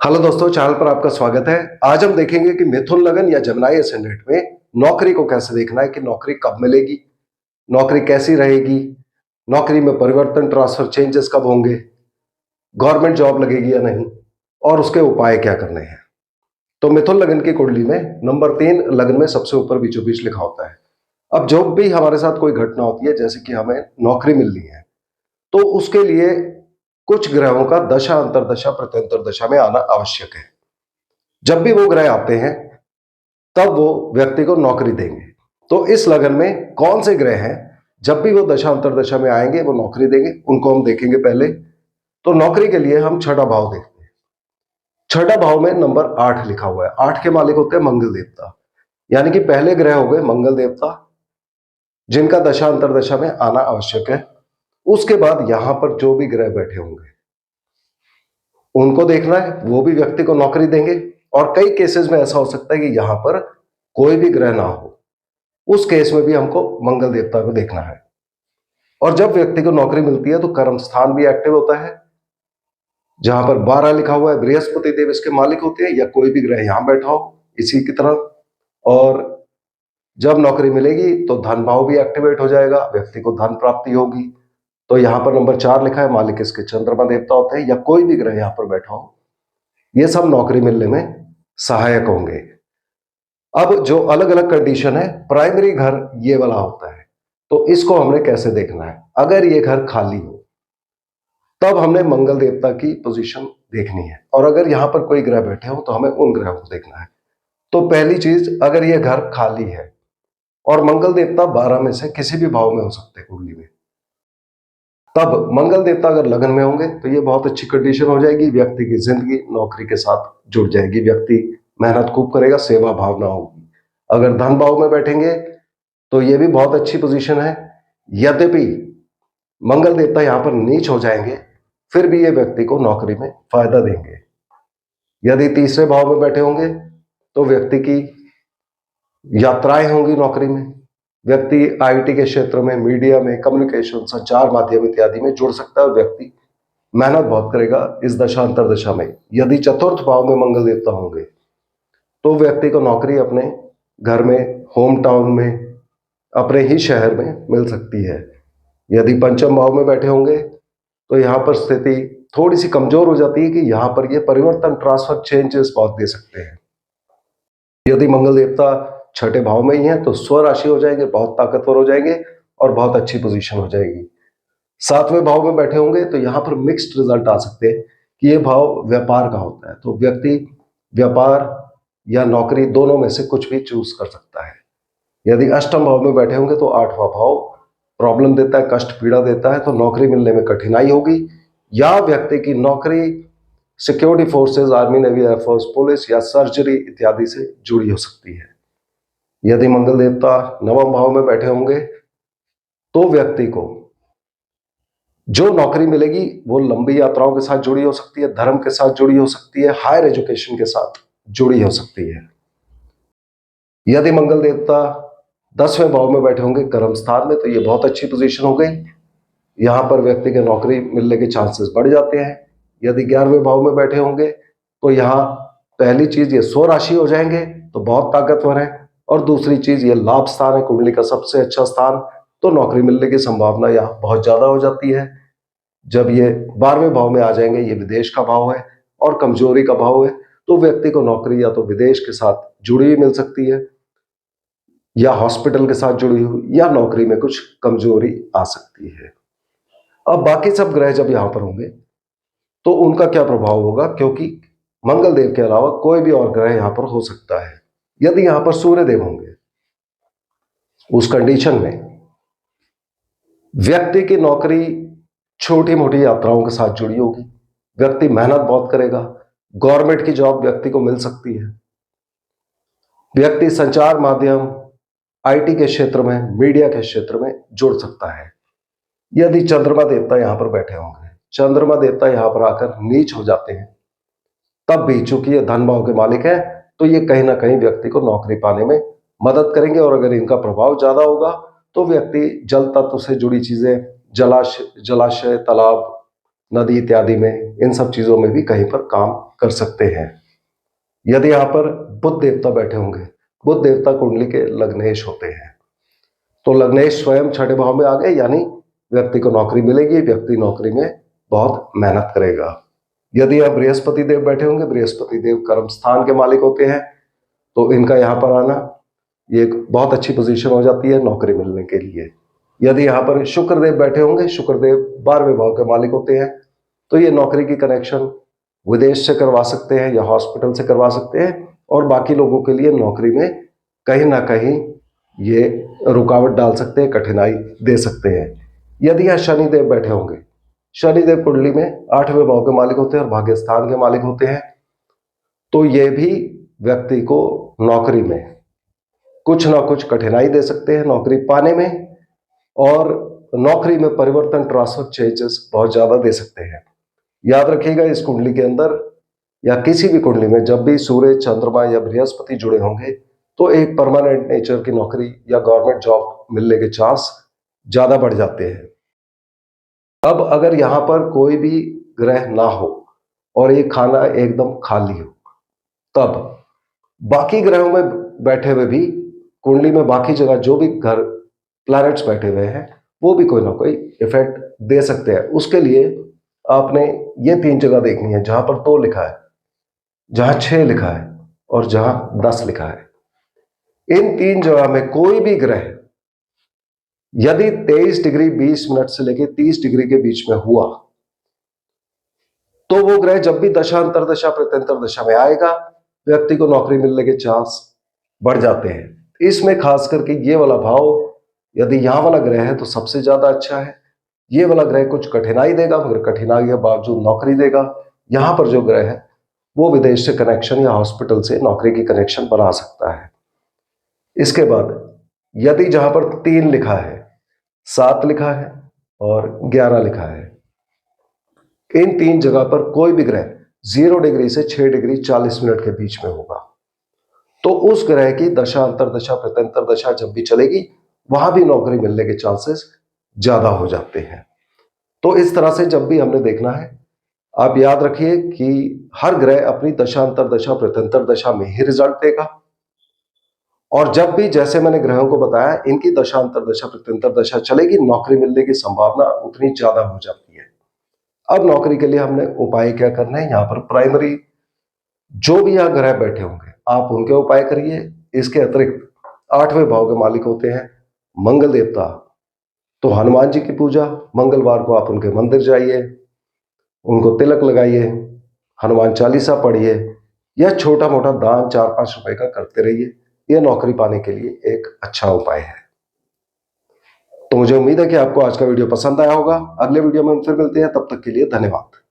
Hello दोस्तों, channel पर आपका स्वागत है। आज हम देखेंगे कि मिथुन लगन या जेमिनी एसेंडेंट में नौकरी को कैसे देखना है कि नौकरी कब मिलेगी, नौकरी कैसी रहेगी, नौकरी में परिवर्तन ट्रांसफर चेंजेस कब होंगे, गवर्नमेंट जॉब लगेगी या नहीं और उसके उपाय क्या करने हैं। तो मिथुन लगन की कुंडली में नंबर 3 लगन में सबसे ऊपर बीचों बीच लिखा होता है। अब जो भी हमारे साथ कोई घटना होती है, जैसे कि हमें नौकरी मिलनी है, तो उसके लिए कुछ ग्रहों का दशा अंतरदशा प्रत्यंतर दशा में आना आवश्यक है। जब भी वो ग्रह आते हैं तब वो व्यक्ति को नौकरी देंगे। तो इस लगन में कौन से ग्रह हैं, जब भी वो दशा अंतरदशा में आएंगे वो नौकरी देंगे, उनको हम देखेंगे। पहले तो नौकरी के लिए हम छठा भाव देखते हैं। छठा भाव में नंबर 8 लिखा हुआ है। 8 के मालिक होते हैं मंगल देवता, यानी कि पहले ग्रह हो गए मंगल देवता, जिनका दशा अंतरदशा में आना आवश्यक है। उसके बाद यहां पर जो भी ग्रह बैठे होंगे उनको देखना है, वो भी व्यक्ति को नौकरी देंगे। और कई केसेस में ऐसा हो सकता है कि यहां पर कोई भी ग्रह ना हो, उस केस में भी हमको मंगल देवता को देखना है। और जब व्यक्ति को नौकरी मिलती है तो कर्म स्थान भी एक्टिव होता है। जहां पर 12 लिखा हुआ है, बृहस्पति देव इसके मालिक होते हैं, या कोई भी ग्रह यहां बैठा हो इसी की तरह। और जब नौकरी मिलेगी तो धन भाव भी एक्टिवेट हो जाएगा, व्यक्ति को धन प्राप्ति होगी। तो यहां पर नंबर 4 लिखा है, मालिक इसके चंद्रमा देवता होते हैं, या कोई भी ग्रह यहां पर बैठा हो, ये सब नौकरी मिलने में सहायक होंगे। अब जो अलग अलग कंडीशन है, प्राइमरी घर ये वाला होता है, तो इसको हमने कैसे देखना है। अगर ये घर खाली हो तब हमने मंगल देवता की पोजीशन देखनी है, और अगर यहां पर कोई ग्रह बैठे हो तो हमें उन ग्रहों को देखना है। तो पहली चीज, अगर ये घर खाली है और मंगल देवता 12 में से किसी भी भाव में हो सकते हैं कुंडली में, तब मंगल देवता अगर लगन में होंगे तो ये बहुत अच्छी कंडीशन हो जाएगी। व्यक्ति की जिंदगी नौकरी के साथ जुड़ जाएगी, व्यक्ति मेहनत खूब करेगा, सेवा भावना होगी। अगर धन भाव में बैठेंगे तो ये भी बहुत अच्छी पोजीशन है। यद्यपि मंगल देवता यहां पर नीच हो जाएंगे, फिर भी ये व्यक्ति को नौकरी में फायदा देंगे। यदि तीसरे भाव में बैठे होंगे तो व्यक्ति की यात्राएं होंगी नौकरी में। व्यक्ति आईटी के क्षेत्र में, मीडिया में, कम्युनिकेशन, संचार माध्यम इत्यादि में जुड़ सकता है, और व्यक्ति मेहनत बहुत करेगा इस दशा अंतरदशा में। यदि चतुर्थ भाव में मंगल देवता होंगे तो व्यक्ति को नौकरी अपने घर में, होम टाउन में, अपने ही शहर में मिल सकती है। यदि पंचम भाव में बैठे होंगे तो यहां पर स्थिति थोड़ी सी कमजोर हो जाती है कि यहां पर ये परिवर्तन ट्रांसफर चेंजेस बहुत दे सकते हैं। यदि मंगल देवता छठे भाव में ही है तो स्वराशि हो जाएंगे, बहुत ताकतवर हो जाएंगे और बहुत अच्छी पोजीशन हो जाएगी। सातवें भाव में बैठे होंगे तो यहां पर मिक्स्ड रिजल्ट आ सकते हैं कि ये भाव व्यापार का होता है, तो व्यक्ति व्यापार या नौकरी दोनों में से कुछ भी चूज कर सकता है। यदि अष्टम भाव में बैठे होंगे तो आठवां भाव प्रॉब्लम देता है, कष्ट पीड़ा देता है, तो नौकरी मिलने में कठिनाई होगी, या व्यक्ति की नौकरी security forces, army, navy, air force, police या सर्जरी इत्यादि से जुड़ी हो सकती है। यदि मंगल देवता नवम भाव में बैठे होंगे तो व्यक्ति को जो नौकरी मिलेगी वो लंबी यात्राओं के साथ जुड़ी हो सकती है, धर्म के साथ जुड़ी हो सकती है, हायर एजुकेशन के साथ जुड़ी हो सकती है। यदि मंगल देवता 10वें भाव में बैठे होंगे कर्म स्थान में, तो ये बहुत अच्छी पोजीशन हो गई, यहां पर व्यक्ति के नौकरी मिलने के चांसेस बढ़ जाते हैं। यदि 11वें भाव में बैठे होंगे तो यहाँ पहली चीज ये स्वराशि हो जाएंगे, तो बहुत ताकतवर है। और दूसरी चीज ये लाभ स्थान है, कुंडली का सबसे अच्छा स्थान, तो नौकरी मिलने की संभावना यहाँ बहुत ज्यादा हो जाती है। जब ये 12वें भाव में आ जाएंगे, ये विदेश का भाव है और कमजोरी का भाव है, तो व्यक्ति को नौकरी या तो विदेश के साथ जुड़ी हुई मिल सकती है, या हॉस्पिटल के साथ जुड़ी हुई, या नौकरी में कुछ कमजोरी आ सकती है। अब बाकी सब ग्रह जब यहां पर होंगे तो उनका क्या प्रभाव होगा, क्योंकि मंगल देव के अलावा कोई भी और ग्रह यहां पर हो सकता है। यदि यहां पर सूर्य देव होंगे, उस कंडीशन में व्यक्ति की नौकरी छोटी मोटी यात्राओं के साथ जुड़ी होगी, व्यक्ति मेहनत बहुत करेगा, गवर्नमेंट की जॉब व्यक्ति को मिल सकती है, व्यक्ति संचार माध्यम, आईटी के क्षेत्र में, मीडिया के क्षेत्र में जुड़ सकता है। यदि चंद्रमा देवता यहां पर बैठे होंगे, चंद्रमा देवता यहां पर आकर नीच हो जाते हैं, तब भी चूंकि ये धन भाव के मालिक है, तो ये कहीं ना कहीं व्यक्ति को नौकरी पाने में मदद करेंगे। और अगर इनका प्रभाव ज्यादा होगा तो व्यक्ति जल तत्व से जुड़ी चीजें, जलाशय, तालाब नदी इत्यादि में, इन सब चीजों में भी कहीं पर काम कर सकते हैं। यदि यहाँ पर बुध देवता बैठे होंगे, बुध देवता कुंडली के लग्नेश होते हैं, तो लग्नेश स्वयं छठे भाव में आ गए, यानी व्यक्ति को नौकरी मिलेगी, व्यक्ति नौकरी में बहुत मेहनत करेगा। यदि यहाँ बृहस्पति देव बैठे होंगे, बृहस्पति देव कर्म स्थान के मालिक होते हैं, तो इनका यहाँ पर आना ये एक बहुत अच्छी पोजीशन हो जाती है नौकरी मिलने के लिए। यदि यहाँ पर शुक्र देव बैठे होंगे, शुक्र देव 12वें भाव के मालिक होते हैं, तो ये नौकरी की कनेक्शन विदेश से करवा सकते हैं या हॉस्पिटल से करवा सकते हैं, और बाकी लोगों के लिए नौकरी में कहीं ना कहीं ये रुकावट डाल सकते हैं, कठिनाई दे सकते हैं। यदि यहाँ शनिदेव बैठे होंगे, शनिदेव कुंडली में 8वें भाव के मालिक होते हैं और भाग्य स्थान के मालिक होते हैं, तो ये भी व्यक्ति को नौकरी में कुछ ना कुछ कठिनाई दे सकते हैं नौकरी पाने में, और नौकरी में परिवर्तन, ट्रांसफर, चेंजेस बहुत ज्यादा दे सकते हैं। याद रखिएगा, इस कुंडली के अंदर या किसी भी कुंडली में जब भी सूर्य, चंद्रमा या बृहस्पति जुड़े होंगे, तो एक परमानेंट नेचर की नौकरी या गवर्नमेंट जॉब मिलने के चांस ज्यादा बढ़ जाते हैं। अब अगर यहां पर कोई भी ग्रह ना हो और ये खाना एकदम खाली हो, तब बाकी ग्रहों में बैठे हुए भी कुंडली में बाकी जगह जो भी घर प्लैनेट्स बैठे हुए हैं, वो भी कोई ना कोई इफेक्ट दे सकते हैं। उसके लिए आपने ये 3 जगह देखनी है, जहां पर 2 लिखा है, जहां 6 लिखा है और जहां 10 लिखा है। इन 3 जगह में कोई भी ग्रह यदि 23 डिग्री 20 मिनट से लेकर 30 डिग्री के बीच में हुआ, तो वो ग्रह जब भी दशा, अंतरदशा, प्रत्यंतर दशा में आएगा, व्यक्ति को नौकरी मिलने के चांस बढ़ जाते हैं। इसमें खास करके ये वाला भाव, यदि यहां वाला ग्रह है तो सबसे ज्यादा अच्छा है। ये वाला ग्रह कुछ कठिनाई देगा, मगर कठिनाई के बावजूद नौकरी देगा। यहां पर जो ग्रह है वो विदेश से कनेक्शन या हॉस्पिटल से नौकरी की कनेक्शन बना सकता है। इसके बाद यदि जहां पर 3 लिखा है, 7 लिखा है और 11 लिखा है, इन 3 जगह पर कोई भी ग्रह 0 डिग्री से 6 डिग्री 40 मिनट के बीच में होगा, तो उस ग्रह की दशा, अंतरदशा, प्रत्यंतर दशा जब भी चलेगी, वहां भी नौकरी मिलने के चांसेस ज्यादा हो जाते हैं। तो इस तरह से जब भी हमने देखना है, आप याद रखिए कि हर ग्रह अपनी दशा, अंतरदशा, प्रत्यंतर दशा में ही रिजल्ट देगा, और जब भी, जैसे मैंने ग्रहों को बताया, इनकी दशा, अंतरदशा, प्रत्यंतर दशा चलेगी, नौकरी मिलने की संभावना उतनी ज्यादा हो जाती है। अब नौकरी के लिए हमने उपाय क्या करना है, यहाँ पर प्राइमरी जो भी यहाँ ग्रह बैठे होंगे आप उनके उपाय करिए। इसके अतिरिक्त 8वें भाव के मालिक होते हैं मंगल देवता, तो हनुमान जी की पूजा, मंगलवार को आप उनके मंदिर जाइए, उनको तिलक लगाइए, हनुमान चालीसा पढ़िए, या छोटा मोटा दान 4-5 रुपए का करते रहिए। यह नौकरी पाने के लिए एक अच्छा उपाय है। तो मुझे उम्मीद है कि आपको आज का वीडियो पसंद आया होगा। अगले वीडियो में हम फिर मिलते हैं, तब तक के लिए धन्यवाद।